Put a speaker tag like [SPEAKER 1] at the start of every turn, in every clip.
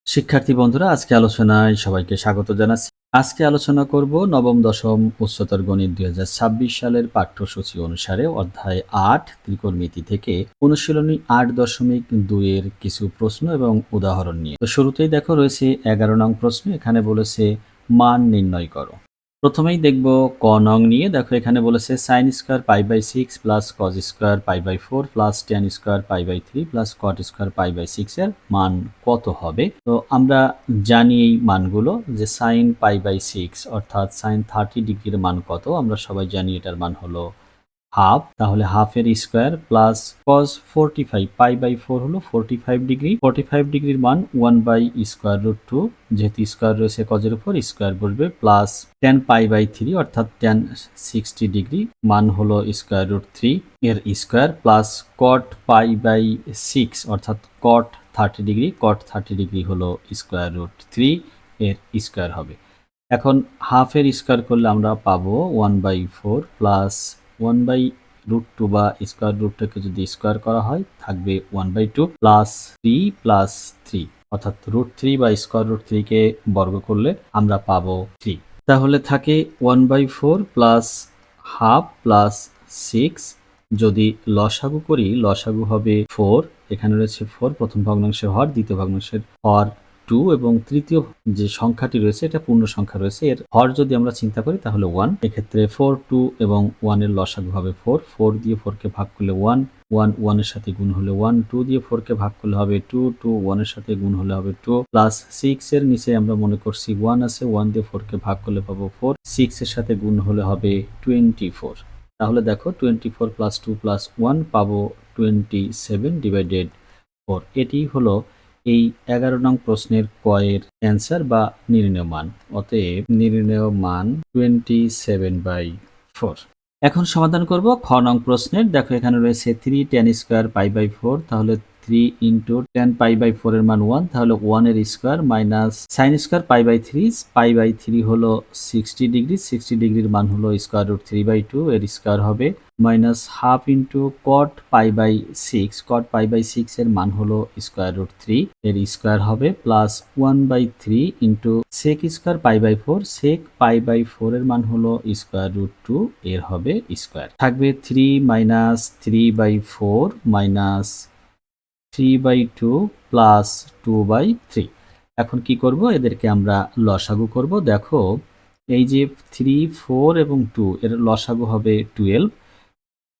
[SPEAKER 1] শিক্ষার্থী বন্ধুরা, আজকে আলোচনায় সবাইকে স্বাগত জানাচ্ছি। আজকে আলোচনা করব নবম দশম উচ্চতর গণিত ২০২৬ সালের পাঠ্যসূচি অনুসারে অধ্যায় ৮ ত্রিকোণমিতি থেকে অনুশীলনী ৮.২ এর কিছু প্রশ্ন এবং উদাহরণ নিয়ে। তো শুরুতেই দেখো রয়েছে ১১ নং প্রশ্ন। এখানে বলেছে মান নির্ণয় করো। প্রথমেই দেখব ক নং নিয়ে। দেখো এখানে বলেছে sine square π/6 plus cos square π/4 plus tan square π/3 plus cot square π/6 এর মান কত হবে। তো আমরা জানি এই মানগুলো, যে সাইন π/6 অর্থাৎ সাইন 30 ডিগ্রির মান কত, আমরা সবাই জানি এটার মান হলো হাফ। তাহলে হাফের স্কোয়ার প্লাস কজ 45 π/4 হলো 45 ডিগ্রি। 45 ডিগ্রির মান 1/√2, যেহেতু স্কোয়ার রয়েছে কজের উপর স্কোয়ার বসবে, প্লাস tan π/3 অর্থাৎ tan 60 ডিগ্রি মান হলো √3 এর স্কোয়ার, প্লাস cot π/6 অর্থাৎ cot 30 ডিগ্রি, cot 30 ডিগ্রি হলো √3 এর স্কোয়ার হবে। এখন হাফের স্কোয়ার করলে আমরা পাবো 1/4 প্লাস 1/√2 বা স্কোয়ার রুটটাকে যদি স্কোয়ার করা হয় থাকবে 1/2 প্লাস 3 প্লাস 3 অর্থাৎ √3 বা √3 কে বর্গ করলে আমরা পাবো 3। তাহলে থাকে 1/4 প্লাস হাফ প্লাস 6। যদি লসাগু করি, লসাগু হবে 4। এখানে রয়েছে 4 প্রথম ভগ্নাংশের হর, দ্বিতীয় ভগ্নাংশের হর 2 এবং তৃতীয় যে সংখ্যাটি রয়েছে এটা পূর্ণ সংখ্যা রয়েছে, এর হর যদি আমরা চিন্তা করি তাহলে 1। এক্ষেত্রে 4, 2 এবং 1 এর লসাগু হবে 4। 4 দিয়ে 4 কে ভাগ করলে 1, 1 1 এর সাথে গুণ হলে 1, 2 দিয়ে 4 কে ভাগ করলে হবে 2, 2 1 এর সাথে গুণ হলে হবে 2, প্লাস 6 এর নিচে আমরা মনে করছি 1 আছে, 1 দিয়ে 4 কে ভাগ করলে পাবো 4, 6 এর সাথে গুণ হলে হবে 24। তাহলে দেখো 24 প্লাস 2 প্লাস 1 পাবো 27 ডিভাইডেড 4। এটি হলো এই 11 নং প্রশ্নের ক এর অ্যান্সার বা নির্ণেয় মান। অতএব নির্ণেয় মান 27/4। এখন সমাধান করব খ নং প্রশ্নের। দেখো এখানে রয়েছে 3 tan স্কোয়ার π/4, তাহলে 3 ইন্টু tan π/4 এর মান 1, তাহলে 1 এর স্কোয়ার মাইনাস সাইন স্কোয়ার π/3, π/3 হলো 60 ডিগ্রি, 60 ডিগ্রির মান হলো √3/2 এর স্কোয়ার হবে, মাইনাস হাফ ইন্টু কট π/6, কট π/6 এর মান হলো √3 এর স্কোয়ার হবে, প্লাস 1/3 ইন্টু সেক স্কোয়ার π/4, সেক π/4 এর মান হলো √2 এর হবে স্কোয়ার। থাকবে 3 মাইনাস 3/4 মাইনাস 3/2 প্লাস 2/3। এখন কি করব, এদেরকে আমরা লসাগু করব। দেখো এই যে 3, 4 এবং 2 এর লসাগু হবে 12।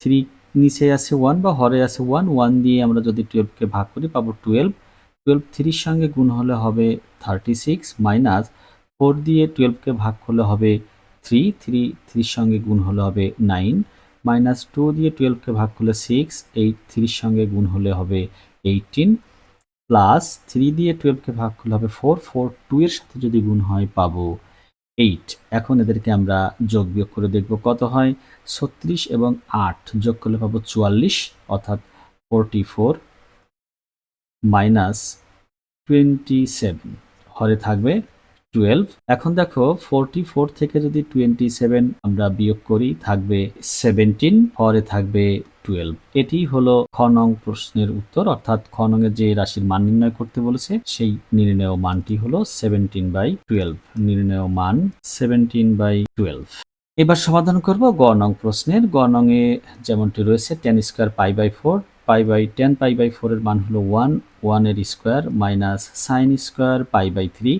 [SPEAKER 1] 3 নিচে আছে 1 বা হরে আছে 1, 1 দিয়ে আমরা যদি 12 কে ভাগ করি পাবো 12, 12 3 এর সঙ্গে গুণ হলে হবে 36, মাইনাস 4 দিয়ে 12 কে ভাগ করলে হবে 3, 3 3 এর সঙ্গে গুণ হলে হবে 9, মাইনাস 2 দিয়ে 12 কে ভাগ করলে 6, 8 3 এর সঙ্গে গুণ হলে হবে 18, প্লাস 3 দিয়ে 12 কে ভাগ করলে হবে 4, 4 2 এর সাথে যদি গুণ হয় পাবো 8। এখন এদেরকে আমরা যোগ বিয়োগ করে দেখব কত হয়। 36 এবং 8 যোগ করলে পাবো 44, অর্থাৎ 44 মাইনাস 27, হরে থাকবে 12। এখন দেখো 44 থেকে যদি 27 আমরা বিয়োগ করি থাকবে 17, হরে থাকবে 12। এটি হলো খ নং প্রশ্নের উত্তর, অর্থাৎ খ নং এর যে রাশির মান নির্ণয় করতে বলেছে সেই নির্ণেয় মানটি হলো 17/12। নির্ণেয় মান 17/12। এবার সমাধান করব গ নং প্রশ্নের। গ নং এ যেমনটি রয়েছে tan স্কোয়ার π/4, tan π/4 এর মান হলো 1, 1 এর স্কোয়ার মাইনাস সাইন স্কোয়ার π/3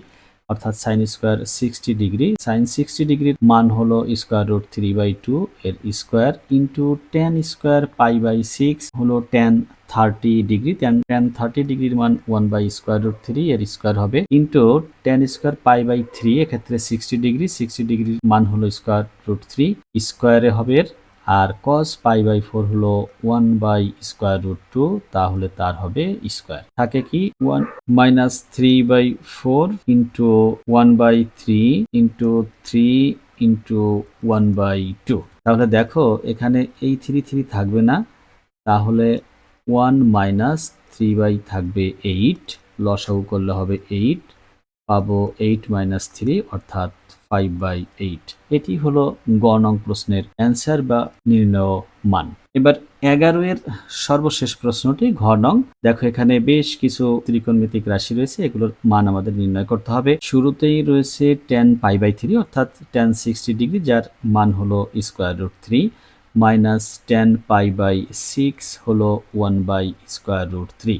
[SPEAKER 1] অর্থাৎ সাইন স্কোয়ার 60 ডিগ্রি, সাইন 60 ডিগ্রির মান হলো √3/2 এর স্কোয়ার, ইন্টু tan স্কোয়ার π/6 হলো tan 30 ডিগ্রি, tan 30 ডিগ্রির মান 1/√3 এর স্কোয়ার হবে, ইন্টু tan স্কোয়ার π/3, এক্ষেত্রে 60 ডিগ্রি, 60 ডিগ্রির মান হলো √3 স্কোয়ারে হবে এর, আর cos π/4 হলো 1/√2, তাহলে তার হবে স্কোয়ার। থাকে কি 1 মাইনাস 3/4 ইন্টু 1/3 ইন্টু 3 ইন্টু 1/2। তাহলে দেখো এখানে এই 3 3 থাকবে না, তাহলে 1 মাইনাস 3 থাকবে 8, লসাগু করলে হবে 8, পাবো 8 মাইনাস 3 অর্থাৎ 5/8। এটি হলো গ নং প্রশ্নের অ্যান্সার বা নির্ণেয় মান। এবার 11 এর সর্বশেষ প্রশ্নটি ঘ নং। দেখো এখানে বেশ কিছু ত্রিকোণমিতিক রাশি রয়েছে, এগুলোর মান আমাদের নির্ণয় করতে হবে। শুরুতেই রয়েছে tan π/3 অর্থাৎ tan 60 ডিগ্রি, যার মান হলো √3 মাইনাস tan π/6 হলো 1/√3।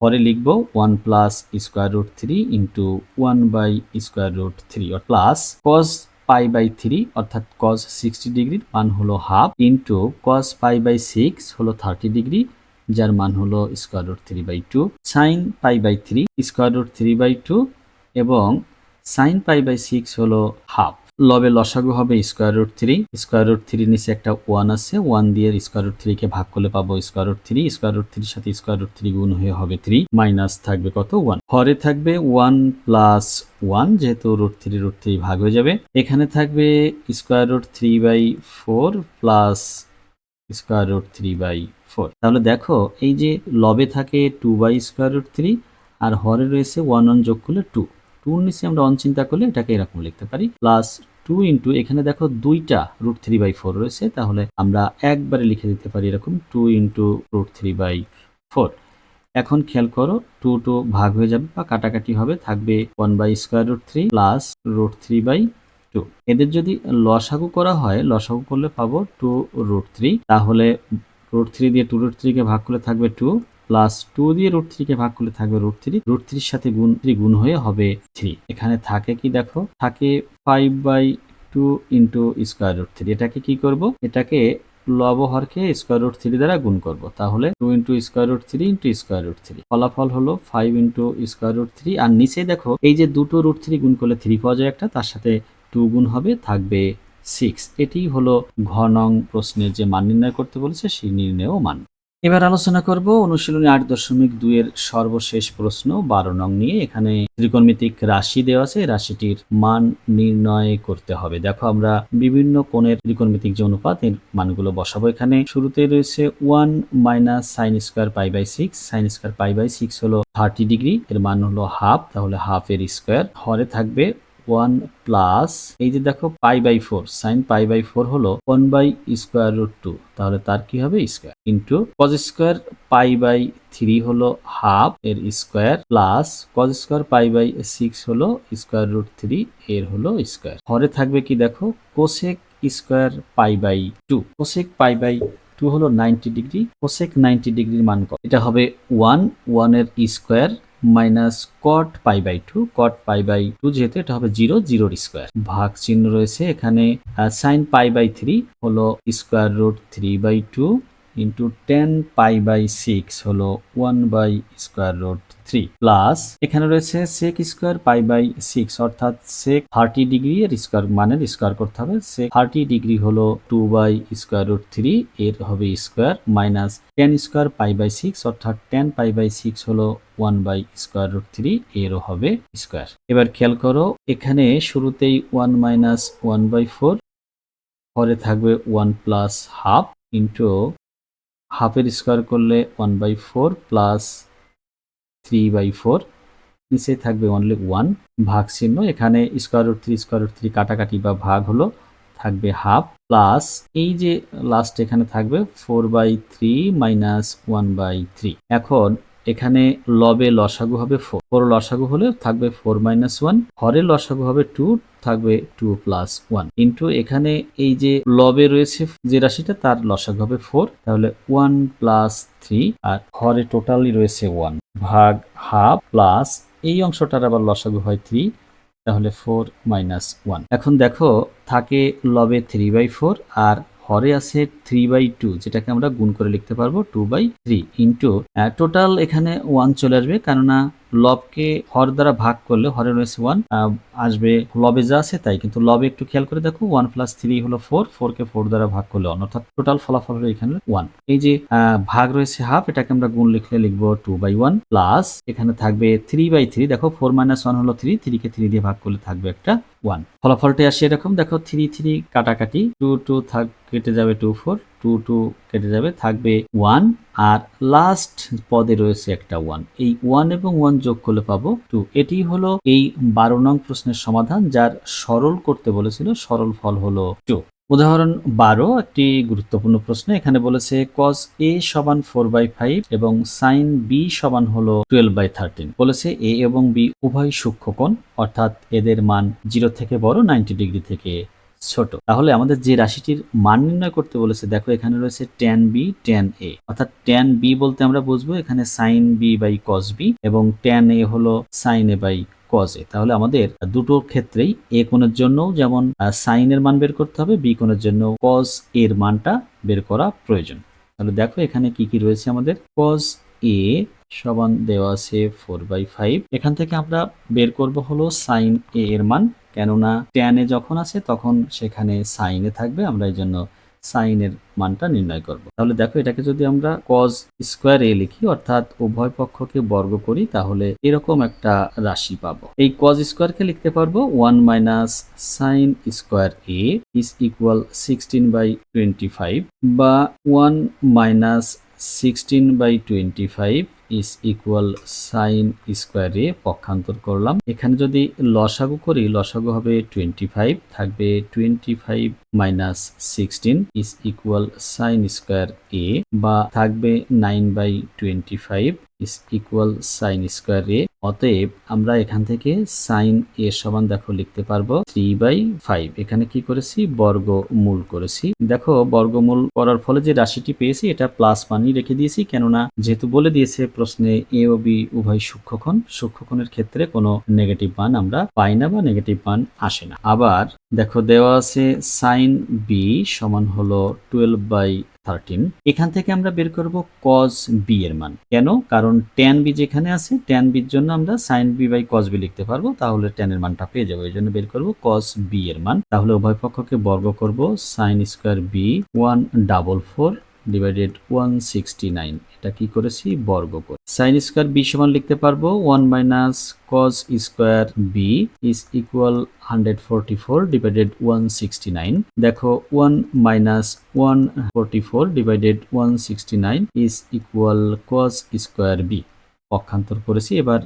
[SPEAKER 1] পরে লিখব 1 প্লাস √3 ইন্টু 1/√3 প্লাস cos π/3 অর্থাৎ cos 60 ডিগ্রির মান হলো হাফ ইন্টু cos π/6 হলো 30 ডিগ্রি, যার মান হলো √3/2 sin π/3 √3/2 এবং sin π/6 হলো হাফ। লবে লসাগু হবে √3, √3 নিচে একটা 1 আছে, 1 দিয়ে √3 কে ভাগ করলে পাবো √3, √3 সাথে √3 গুণ হয়ে হবে 3, মাইনাস থাকবে কত 1, হরে থাকবে 1 প্লাস 1, যেহেতু √3 ভাগ হয়ে যাবে। এখানে থাকবে √3/4 প্লাস √3/4। তাহলে দেখো এই যে লবে থাকে 2/√3 আর হরে রয়েছে 1 যোগ করলে 2, 2 নিচে আমরা 1 চিন্তা করলে এটাকে এরকম লিখতে পারি, প্লাস 2 ইন্টু এখানে দেখো দুইটা √3/4 রয়েছে, তাহলে আমরা একবারে লিখে দিতে পারি এরকম 2 ইন্টু √3/4। এখন খেয়াল করো 2 2 ভাগ হয়ে যাবে বা কাটাকাটি হবে, থাকবে 1/√3 প্লাস √3/2। এদের যদি লসাগু করা হয়, লসাগু করলে পাবো 2√3, তাহলে √3 দিয়ে 2√3 কে ভাগ করলে থাকবে 2, প্লাস 2 দিয়ে √3 কে ভাগ করলে থাকবে √3, √3 সাথে গুণ হয়ে হবে 3। এখানে থাকে কি দেখো, থাকে 5/2 ইন্টু √3। এটাকে কি করব, এটাকে লব হরকে √3 দ্বারা গুণ করব, তাহলে 2 ইন্টু √3 ইন্টু √3, ফলাফল হলো 5 ইন্টু √3। আর নিচে দেখো এই যে দুটো √3 গুণ করলে 3 পাওয়া যায় একটা, তার সাথে 2 গুণ হবে, থাকবে 6। এটি হলো ঘ নং প্রশ্নের যে মান নির্ণয় করতে বলেছে সেই নির্ণেয় মান। এবার আলোচনা করব অনুশীলনী 8.2 এর সর্বশেষ প্রশ্ন 12 নং নিয়ে। এখানে ত্রিকোণমিতিক রাশি দেওয়া আছে, রাশিটির মান নির্ণয় করতে হবে। দেখো আমরা বিভিন্ন কোণের ত্রিকোণমিতিক যে অনুপাত এর মানগুলো বসাবো। এখানে শুরুতেই রয়েছে 1 minus sin square π/6, sin square π/6 হলো 30 ডিগ্রি, এর মান হলো হাফ, তাহলে হাফ এর স্কয়ার। হরে থাকবে 1 প্লাস এই যে দেখো π/4, sin π/4 হলো 1/√2, তাহলে তার কি হবে স্কয়ার, ইন্টু cos স্কয়ার π/3 হলো হাফ এর স্কয়ার, প্লাস cos স্কয়ার π/6 হলো √3 এর হলো স্কয়ার। হরে থাকবে কি দেখো cosec স্কয়ার π/2, cosec π/2 হলো 90 ডিগ্রি, cosec 90 ডিগ্রির মান কত, এটা হবে 1 এর স্কয়ার মাইনাস cot π/2, cot π/2 যেহেতু এটা হবে 0, 0 স্কয়ার, ভাগ চিহ্ন রয়েছে এখানে। sin π/3 হলো √3/2 ইন্টু tan π/6 হলো 1/√3, প্লাস এখানে রয়েছে sec স্কয়ার π/6 অর্থাৎ sec 30 ডিগ্রি এর স্কয়ার মানের স্কয়ার করতে হবে, sec 30 ডিগ্রি হলো 2/√3 এর হবে স্কয়ার, মাইনাস tan স্কয়ার π/6 অর্থাৎ tan π/6 হলো 1/√3 এরও হবে স্কয়ার। এবার খেয়াল করো এখানে শুরুতেই 1 মাইনাস 1/4, পরে থাকবে 1 প্লাস হাফ ইন্টু হাফের স্কয়ার করলে 1/4 প্লাস 3/4, নিচে থাকবে অনলি 1, ভাগ চিহ্ন, এখানে √3 কাটাকাটি বা ভাগ হলো, থাকবে হাফ, প্লাস এই যে লাস্ট এখানে থাকবে 4/3 মাইনাস 1/3। এখন এখানে লবে লসাগু হবে 4, 4 লসাগু হলে থাকবে 4 মাইনাস 1, হরে লসাগু হবে 2, থাকবে 2 প্লাস 1, ইন্টু এখানে এই যে লবে রয়েছে যে রাশিটা তার লসাগু হবে 4, তাহলে 1 প্লাস 3, আর হরে টোটালি রয়েছে 1, ভাগ হাফ, প্লাস এই অংশটার আবার লসাগু হয় 3, তাহলে 4 মাইনাস 1। এখন দেখো থাকে লবে 3/4 আর হরে আছে 3/2, যেটাকে আমরা গুণ করে লিখতে পারবো 2/3, ইন্টু টোটাল এখানে 1 চলে আসবে, কেননা লবকে হর দ্বারা ভাগ করলে হরে রয়েছে 1 আসবে, লবে যা আছে তাই, কিন্তু লবে একটু খেয়াল করে দেখো 1 প্লাস 3 হলো 4, 4 কে 4 দ্বারা ভাগ করলে 1, অর্থাৎ টোটাল ফলাফল হলো এখানে 1। এই যে ভাগ রয়েছে হাফ, এটাকে আমরা গুণ লিখলে লিখবো 2/1, প্লাস এখানে থাকবে 3/3, দেখো 4 মাইনাস 1 হলো 3, 3 কে 3 দিয়ে ভাগ করলে থাকবে একটা 1, ফলাফলটি আসে এরকম। দেখো 3 3 কাটাকাটি, 2 2 কেটে যাবে 2 4, 2 2 কেটে যাবে, থাকবে 1, আর লাস্ট পদে রয়েছে একটা 1, এই 1 এবং 1 যোগ করলে পাবো 2। এটি হলো এই 12 নং প্রশ্নের সমাধান, যার সরল করতে বলেছিল, সরল ফল হলো 2। উদাহরণ 12 একটি গুরুত্বপূর্ণ প্রশ্ন। এখানে বলেছে cos a সমান 4/5 এবং sin b সমান হলো 12/13। বলেছে a এবং b উভয় সূক্ষ্মকোণ, অর্থাৎ এদের মান 0 থেকে বড়, 90 ডিগ্রি থেকে ছোট। তাহলে আমাদের যে রাশিটির মান নির্ণয় করতে বলেছে, দেখো এখানে রয়েছে tan b tan a, অর্থাৎ tan b বলতে আমরা বুঝবো এখানে sin b by cos b এবং tan a হলো sin a by cos a। তাহলে আমাদের দুটো ক্ষেত্রেই a কোণের জন্য যেমন sin এর মান বের করতে হবে, b কোণের জন্য cos এর মানটা বের করা প্রয়োজন। তাহলে দেখো এখানে কি কি রয়েছে আমাদের। cos a সমান দেওয়া আছে 4/5। এখান থেকে আমরা বের করব হলো sin a এর মান, কেননা tan এ যখন আছে তখন সেখানে sin এ থাকবে, আমরা এই জন্য sin এর মানটা নির্ণয় করব। তাহলে দেখো এটাকে যদি আমরা cos স্কয়ার a লিখি, অর্থাৎ উভয় পক্ষকে বর্গ করি, তাহলে এরকম একটা রাশি পাবো। এই cos স্কয়ারকে লিখতে পারবো 1 minus sin square a is equal 16/25 বা 1 minus 16/25 is equal sin square a। পক্ষান্তর করলাম, এখানে যদি লসাগু করি, লসাগু হবে 25, থাকবে 25 minus 16 is equal sin square a, বা থাকবে 9/25 is equal sin square a। অতএব আমরা এখান থেকে sin a সমান দেখো লিখতে পারবো 3/5। এখানে কি করেছি, বর্গমূল করেছি। দেখো বর্গমূল করার ফলে যে রাশিটি পেয়েছি এটা প্লাস মানই রেখে দিয়েছি, কেননা যেহেতু বলে দিয়েছে প্রশ্নে a ও b উভয় সূক্ষ্মকোণ, সূক্ষ্মকোণের ক্ষেত্রে কোনো নেগেটিভ মান আমরা পাই না বা নেগেটিভ মান আসে না। আবার দেখো দেওয়া আছে sin b সমান হলো 12/13। এখান থেকে আমরা বের করব cos b এর মান। কেন? কারণ tan b যেখানে আছে, tan b এর জন্য আমরা sin b by cos b লিখতে পারবো, তাহলে tan এর মানটা পেয়ে যাবো। এই জন্য বের করব cos b এর মান। তাহলে উভয় পক্ষকে বর্গ করব, sin স্কয়ার b 144 ডিভাইডেড 169, এটা কি করেছি, বর্গ করে। sin স্কয়ার b সমান লিখতে পারবো 1 minus cos square b is equal 144 divided 169। দেখো 1 minus 144 divided 169 is equal cos square b। পক্ষান্তর করেছি, এবার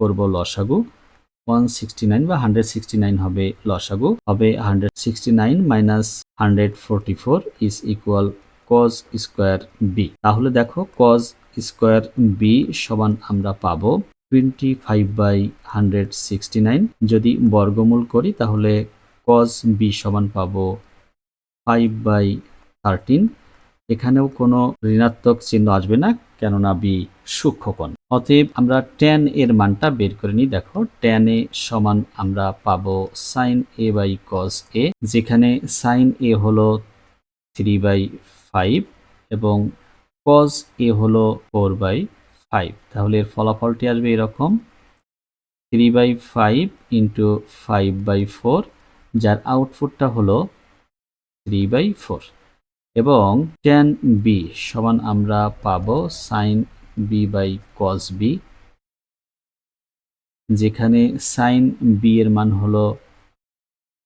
[SPEAKER 1] করব লসাগু। 169 বা 169 হবে লসাগু, হবে 169 minus 144 is equal cos square b। তাহলে দেখো cos স্কয়ার b সমান আমরা পাবো 25/169। যদি বর্গমূল করি তাহলে cos b সমান পাবো 5/13। এখানেও কোনো ঋণাত্মক চিহ্ন আসবে না, কেননা b সূক্ষ্মকোণ। অতএব আমরা tan এর মানটা বের করে নিই। দেখো tan a সমান আমরা পাবো sin a by cos a, যেখানে sin a হলো 3/5 এবং cos a হলো 4/5। তাহলে এর ফলাফলটি আসবে এরকম 3/5 ইন্টু 5/4, যার আউটপুটটা হলো 3/4। এবং tan b সমান আমরা পাবো sin b by cos b, যেখানে sin b এর মান হলো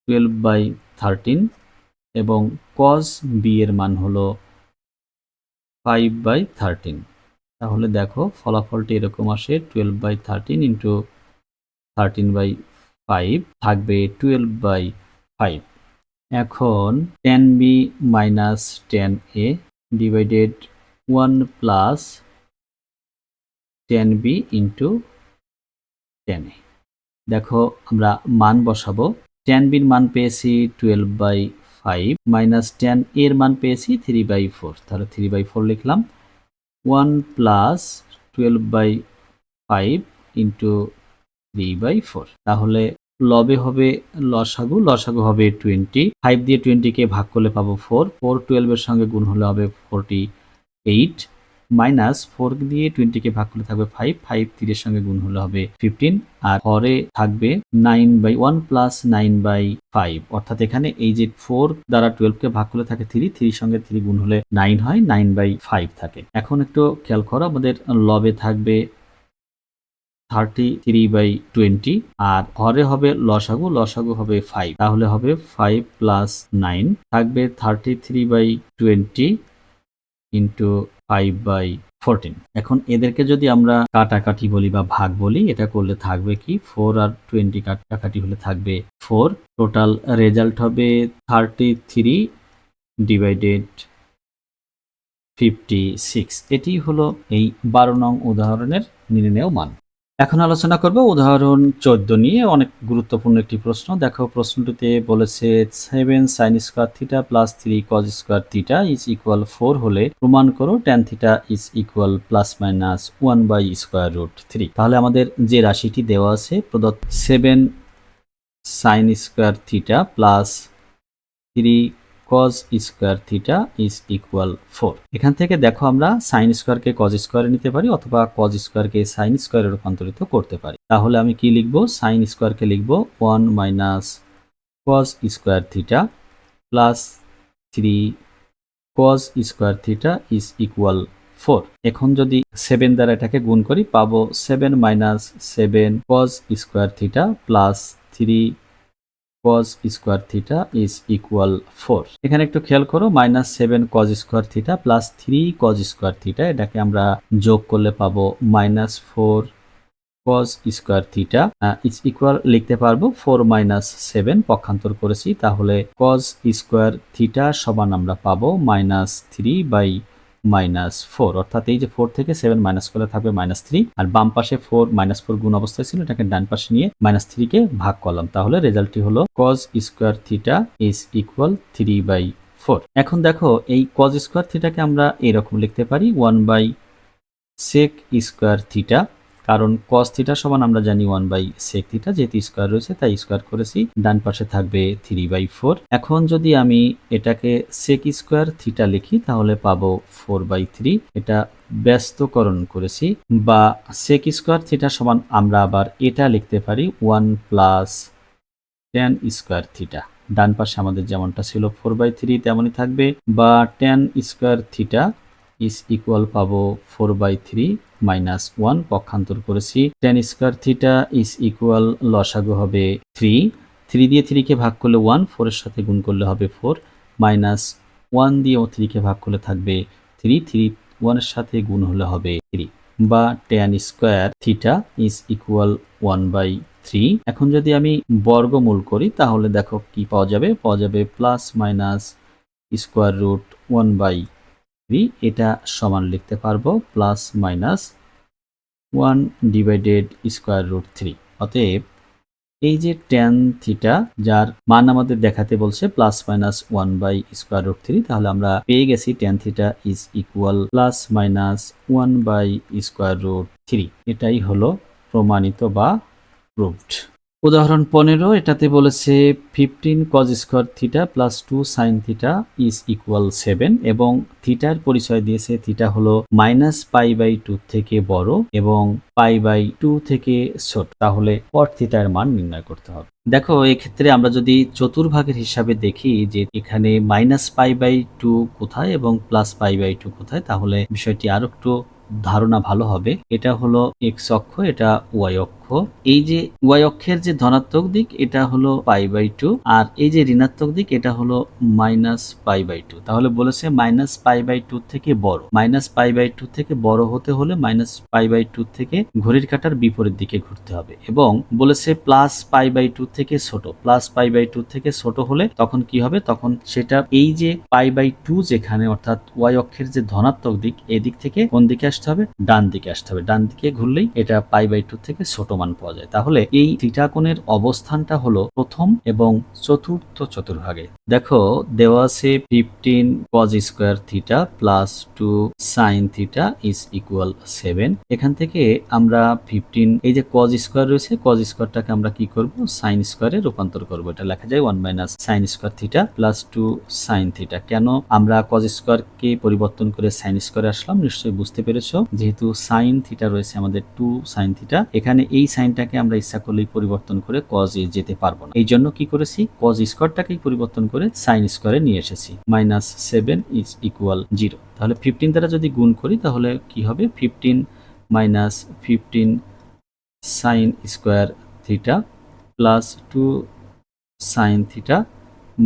[SPEAKER 1] 12/13 এবং cos b এর মান হলো 5/13। তাহলে দেখো ফলাফলটি এরকম আসে 12/13 ইন্টু 13/5, থাকবে 12/5। এখন tan b minus tan a divided 1 plus tan b into tan a। দেখো আমরা মান বসাবো। tan b এর মান পেয়েছি 12/5 মাইনাস tan a এর মান পেয়েছি 3/4, তাহলে 3/4 লিখলাম। 1 প্লাস 12/5 ইন্টু 3/4, তাহলে লবে হবে লসাগু, লসাগু হবে 20। 5 দিয়ে 20 কে ভাগ করলে পাবো 4, 4 12 এর সঙ্গে গুণ হলে হবে 48, মাইনাস 4 দিয়ে 20 কে ভাগ করলে থাকবে 5, 5 3 এর সঙ্গে গুণ হলে হবে 15, আর হরে থাকবে 9/1 প্লাস 9/5, অর্থাৎ এখানে এই যে 4 দ্বারা 12 কে ভাগ করলে থাকে 3, 3 সঙ্গে 3 গুণ হলে 9 হয়, 9/5 থাকে। এখন একটু খেয়াল করো, আমাদের লবে থাকবে 33/20 আর হরে হবে লসাগু, লসাগু হবে 5, তাহলে হবে 5 প্লাস 9, থাকবে 33/20 ইন্টু 5/14। এখন এদেরকে যদি আমরা কাটাকাটি বলি বা ভাগ বলি, এটা করলে থাকবে কি 4 আর 20 কাটাকাটি হলে থাকবে 4, টোটাল রেজাল্ট হবে 33 ডিভাইডেড 56, এটি হলো এই 12 নং উদাহরণের নির্ণেয় মান। এখন আলোচনা করব উদাহরণ 14 নিয়ে। অনেক গুরুত্বপূর্ণ একটি প্রশ্ন। দেখো প্রশ্নটিতে বলেছে 7 sin square theta plus 3 cos square theta is equal 4 হলে প্রমাণ করো tan theta is equal plus minus 1 by square root 3। তাহলে আমাদের যে রাশিটি দেওয়া আছে প্রদত্ত 7 sin square theta plus 3 cos square theta is equal 4। এখান থেকে দেখো আমরা সাইন স্কয়ারকে cos স্কয়ারে নিতে পারি অথবা cos স্কয়ারকে সাইন স্কয়ারে রূপান্তরিত করতে পারি। তাহলে আমি কি লিখব? সাইন স্কয়ারকে লিখব 1 minus cos square theta plus 3 cos square theta is equal 4। এখন যদি 7 দ্বারা এটাকে গুণ করি পাবো 7 minus 7 cos square theta plus 3 cos square theta is equal 4। এখানে একটু খেয়াল করো -7 cos square theta plus 3 cos square theta, এটাকে আমরা যোগ করলে পাবো -4 cos square theta is equal লিখতে পারবো 4 7, পক্ষান্তর করেছি তাহলে cos স্কয়ার থিটা সমান আমরা পাবো -3/-4, অর্থাৎ এই যে 4 থেকে 7 মাইনাস করলে থাকবে -3, আর বাম পাশে 4 -4 গুণ অবস্থায় ছিল, এটাকে ডান পাশে নিয়ে -3 কে ভাগ করলাম, তাহলে রেজাল্টটি হলো cos square theta is equal 3/4। এখন দেখো এই cos স্কয়ার থিটাকে আমরা এরকম লিখতে পারি 1/sec স্কয়ার থিটা, কারণ cos থিটা সমান আমরা জানি 1/sec থিটা, যেহেতু স্কয়ার রয়েছে তাই স্কয়ার করেছি, ডান পাশে থাকবে 3/4। এখন যদি আমি এটাকে sec স্কয়ার থিটা লিখি তাহলে পাবো 4/3, এটা ব্যস্তকরণ করেছি, বা sec স্কয়ার থিটা সমান আমরা আবার এটা লিখতে পারি 1 প্লাস tan স্কয়ার থিটা। ডান পাশে আমাদের যেমনটা ছিল 4/3 তেমনই থাকবে, বা tan square theta is equal পাবো 4/3 মাইনাস 1, পক্ষান্তর করেছি tan square theta is equal লসাগু হবে 3, 3 দিয়ে 3 কে ভাগ করলে 1, 4 এর সাথে গুণ করলে হবে 4, মাইনাস 1 দিয়ে 3 কে ভাগ করলে থাকবে 3, 3 1 এর সাথে গুণ হলে হবে 3, বা tan square theta is equal 1/3। এখন যদি আমি বর্গমূল করি তাহলে দেখো কি পাওয়া যাবে, পাওয়া যাবে প্লাস মাইনাস স্কয়ার রুট 1/3, এটা সমান লিখতে পারবো plus minus 1 divided square root 3। অতএব এই যে tan থিটা যার মান আমাদের দেখাতে বলছে plus minus 1 by square root 3, তাহলে আমরা পেয়ে গেছি tan theta is equal plus minus 1 by square root 3। এটাই হলো প্রমাণিত বা প্রুভড। উদাহরণ 15, এটাতে বলেছে 15 cos square theta plus 2 sin theta is equal 7, এবং থিটার পরিচয় দিয়েছে থিটা হলো -π/2 থেকে বড় এবং π/2 থেকে ছোট, তাহলে cot থিটার মান নির্ণয় করতে হবে। দেখো এক্ষেত্রে আমরা যদি চতুর্ভাগের হিসাবে দেখি যে এখানে -π/2 কোথায় এবং +π/2 কোথায়, তাহলে বিষয়টি আরো একটু ধারণা ভালো হবে। এটা হলো x অক্ষ, এটা y অক্ষ। এই যে y অক্ষের যে ধনাত্মক দিক এটা হলো π/2, আর এই যে ঋণাত্মক দিক এটা হলো -π/2। তাহলে বলেছে -π/2 থেকে বড়, -π/2 থেকে বড় হতে হলে -π/2 থেকে ঘড়ির কাঁটার বিপরীত দিকে ঘুরতে হবে, এবং বলেছে +π/2 থেকে ছোট, +π/2 থেকে ছোট হলে তখন কি হবে, তখন সেটা এই যে π/2 যেখানে অর্থাৎ y অক্ষের যে ধনাত্মক দিক এদিক থেকে কোন দিকে আসতে হবে, ডান দিকে আসতে হবে, ডান দিকে ঘুরলেই এটা π/2 থেকে ছোট মান পাওয়া যায়। তাহলে এই থিটা কোণের অবস্থানটা হলো প্রথম এবং চতুর্থ চতুর্ভাগে। দেখো দেওয়া আছে 15 cos square theta plus 2 sin theta is equal 7। এখান থেকে আমরা 15 এই যে cos স্কয়ার রয়েছে, cos স্কয়ারটাকে আমরা কি করব, sin স্কয়ারে রূপান্তর করব, এটা লেখা যায় 1 minus sin square theta plus 2 sin theta. কেন আমরা cos স্কয়ারকে পরিবর্তন করে sin স্কয়ারে আসলাম নিশ্চয়ই বুঝতে পেরেছো, যেহেতু sin থিটা রয়েছে আমাদের 2 sin থিটা, এখানে এই সাইনটাকে আমরা ইচ্ছা করলেই পরিবর্তন করে cos এ যেতে পারবো না, এই জন্য কি করেছি cos স্কয়ারটাকেই পরিবর্তন করে sin স্কয়ারে নিয়ে এসেছি, -7 ইজ ইকুয়াল 0। তাহলে 15 দ্বারা যদি গুণ করি তাহলে কি হবে, 15 minus 15 sin square theta plus 2 sin theta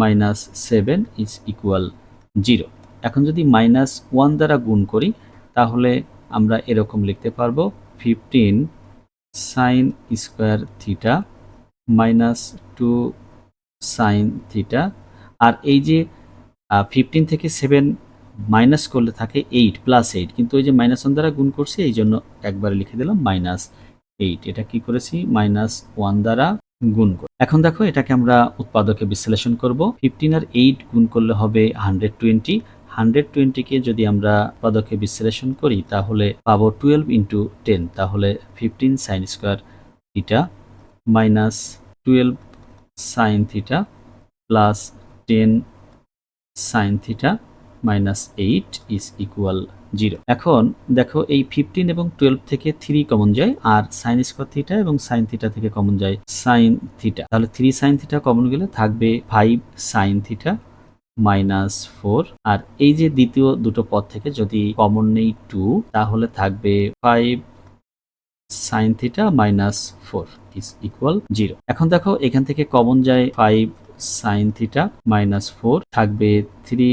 [SPEAKER 1] minus 7 is equal 0। এখন যদি -1 দ্বারা গুণ করি তাহলে আমরা এরকম লিখতে পারবো 15 sin square theta minus 2 sin theta, আর এই যে 15 থেকে 7 মাইনাস করলে থাকে 8 প্লাস 8, কিন্তু ওই যে মাইনাস 1 দ্বারা গুণ করছি এই জন্য একবারে লিখে দিলাম -8। এটা কি করেছি -1 দ্বারা গুণ করে। এখন দেখো এটাকে আমরা উৎপাদকে বিশ্লেষণ করব। 15 আর 8 গুণ করলে হবে 120। 120 কে যদি আমরা উৎপাদকে বিশ্লেষণ করি তাহলে পাবো 12 ইন্টু 10, তাহলে 15 sine square theta minus 12 sine theta plus 10 sine theta minus 8 is equal 0। এখন দেখো এই 15 এবং 12 থেকে 3 কমন যায়, আর সাইন স্কোয়ার থিটা এবং সাইন থিটা থেকে কমন যায় সাইন থিটা, তাহলে 3 সাইন থিটা কমন গেলে থাকবে 5 সাইন থিটা মাইনাস 4, আর এই যে দ্বিতীয় দুটো পদ থেকে যদি কমন নেই 2, তাহলে থাকবে 5 sine theta minus 4 is equal 0। এখন দেখো এখান থেকে কমন যায় 5 সাইন থিটা মাইনাস 4, থাকবে 3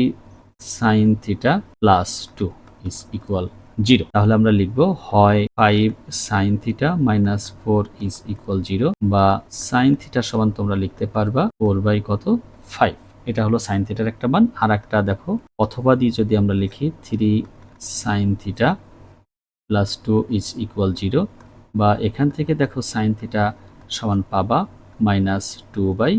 [SPEAKER 1] sine theta plus 2 is equal 0। তাহলে আমরা লিখব হয় 5 sine theta minus 4 is equal 0, বা সাইন থিটা সমান তোমরা লিখতে পারবা 4 বাই কত 5। এটা হলো সাইন থিটার একটা মান। আর একটা দেখো অথবা দিয়ে যদি আমরা লিখি 3 sine theta plus 2 is equal 0, বা এখান থেকে দেখো সাইন থিটা সমান পাবা -2/3।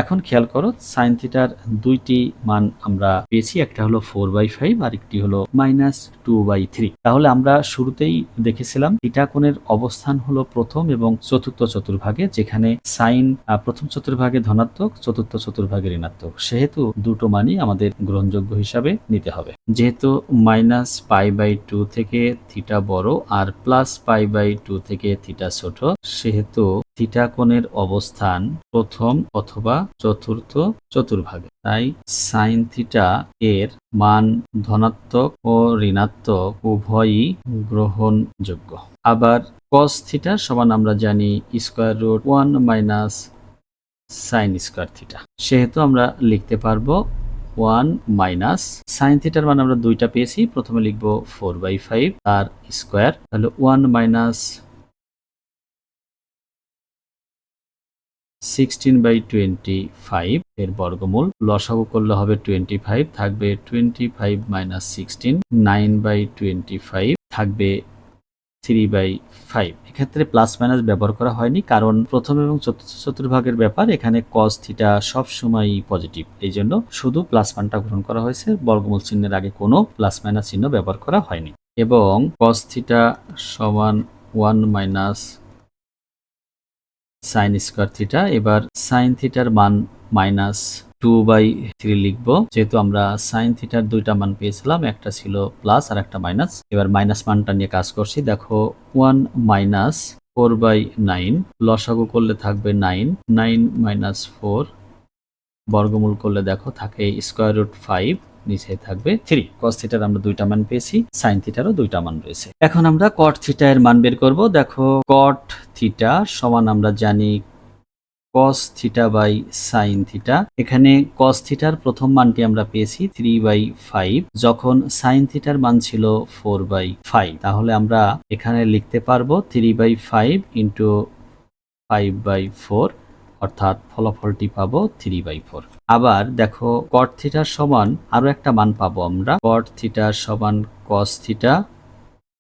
[SPEAKER 1] এখন খেয়াল করো সাইন থিটার দুইটি মান আমরা পেয়েছি, একটা হলো 4/5 আর একটি হলো -2/3। তাহলে আমরা শুরুতেই দেখেছিলাম থিটা কোণের অবস্থান হলো প্রথম এবং চতুর্থ চতুর্ভাগে, যেখানে সাইন প্রথম চতুর্ভাগে ধনাত্মক, চতুর্থ চতুর্ভাগে ঋণাত্মক, সেহেতু দুটো মানই আমাদের গ্রহণযোগ্য হিসাবে নিতে হবে। যেহেতু -π/2 থেকে থিটা বড় আর +π/2 থেকে থিটা ছোট, সেহেতু থিটা কোণের অবস্থান প্রথম অথবা চতুর্থ চতুর্ভাগে, তাই সাইন থিটা এর মান ধনাত্মক ও ঋণাত্মক উভয়ই গ্রহণযোগ্য। আবার cos থিটা সমান আমরা জানি √1 মাইনাস সাইন স্কোয়ার থিটা, সেহেতু আমরা লিখতে পারবো 1 মাইনাস সাইন থিটার মান আমরা দুইটা পেয়েছি, প্রথমে লিখব 4/5 তার স্কোয়ার, তাহলে 1 মাইনাস 16/25 এর বর্গমূল, লসাগু করলে হবে 25, থাকবে 25 মাইনাস 16, 9/25 থাকবে 3/5। এক্ষেত্রে প্লাস মাইনাস ব্যবহার করা হয়নি, কারণ প্রথম এবং চতুর্থ চতুর্ভাগের ব্যাপার, এখানে cos থিটা সবসময় পজিটিভ, এই জন্য শুধু প্লাস মানটা গ্রহণ করা হয়েছে, বর্গমূল চিহ্নের আগে কোনো প্লাস মাইনাস চিহ্ন ব্যবহার করা হয়নি। এবং cos থিটা সমান 1 মাইনাস সাইন স্কোয়ার থিটা। এবার সাইন থিটার মান -2/3 লিখব, যেহেতু আমরা সাইন থিটার দুইটা মান পেয়েছিলাম, একটা ছিল প্লাস আর একটা মাইনাস। এবার মাইনাস মানটা নিয়ে কাজ করছি। দেখো 1 মাইনাস 4/9, লসাগু করলে থাকবে 9, 9 মাইনাস 4, বর্গমূল করলে দেখো থাকে √5, নিচে থাকবে 3। cos থিটার আমরা দুইটা মান পেয়েছি, সাইন থিটারও দুইটা মান রয়েছে। এখন আমরা cot থিটা এর মান বের করব। দেখো cot থিটা সমান আমরা জানি cos theta by sine theta. এখানে cos থিটার প্রথম মানটি আমরা পেয়েছি 3/5, যখন সাইন থিটার মান ছিল 4/5, তাহলে আমরা এখানে লিখতে পারবো 3/5 ইন্টু 5/4, অর্থাৎ ফলাফলটি পাবো 3/4। আবার দেখো cot থিটার সমান আরো একটা মান পাবো আমরা, cot থিটা সমান cos theta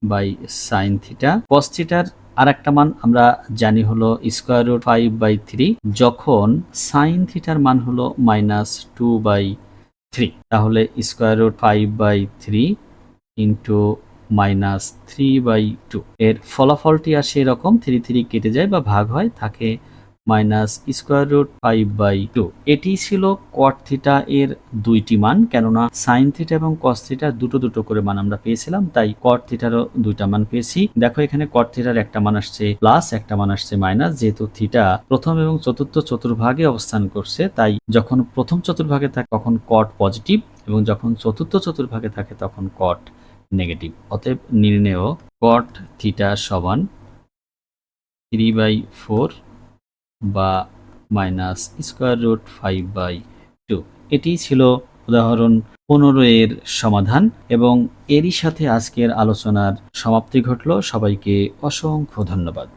[SPEAKER 1] by sine theta. cos থিটার আর একটা মান আমরা জানি হলো √5/3, যখন সাইন থিটার মান হলো -2/3, তাহলে √5/3 ইন্টু -3/2, এর ফলাফলটি আসে এরকম, 3 কেটে যায় বা ভাগ হয়, থাকে -√5/2। এটি ছিল cot থিটা এর দুইটি মান, কেননা সাইন থিটা এবং cos থিটা দুটো দুটো করে মান আমরা পেয়েছিলাম, তাই cot থিটারও দুইটা মান পেয়েছি। দেখো এখানে cot থিটার একটা মান আসছে প্লাস, একটা মান আসছে মাইনাস। যেহেতু থিটা প্রথম এবং চতুর্থ চতুর্ভাগে অবস্থান করছে, তাই যখন প্রথম চতুর্ভাগে থাকে তখন cot পজিটিভ, এবং যখন চতুর্থ চতুর্ভাগে থাকে তখন cot নেগেটিভ। অতএব নির্ণেয় cot থিটা সমান 3/4 বা -√5/2। এটি ছিল উদাহরণ 15 এর সমাধান, এবং এরই সাথে আজকের আলোচনার সমাপ্তি ঘটল। সবাইকে অসংখ্য ধন্যবাদ।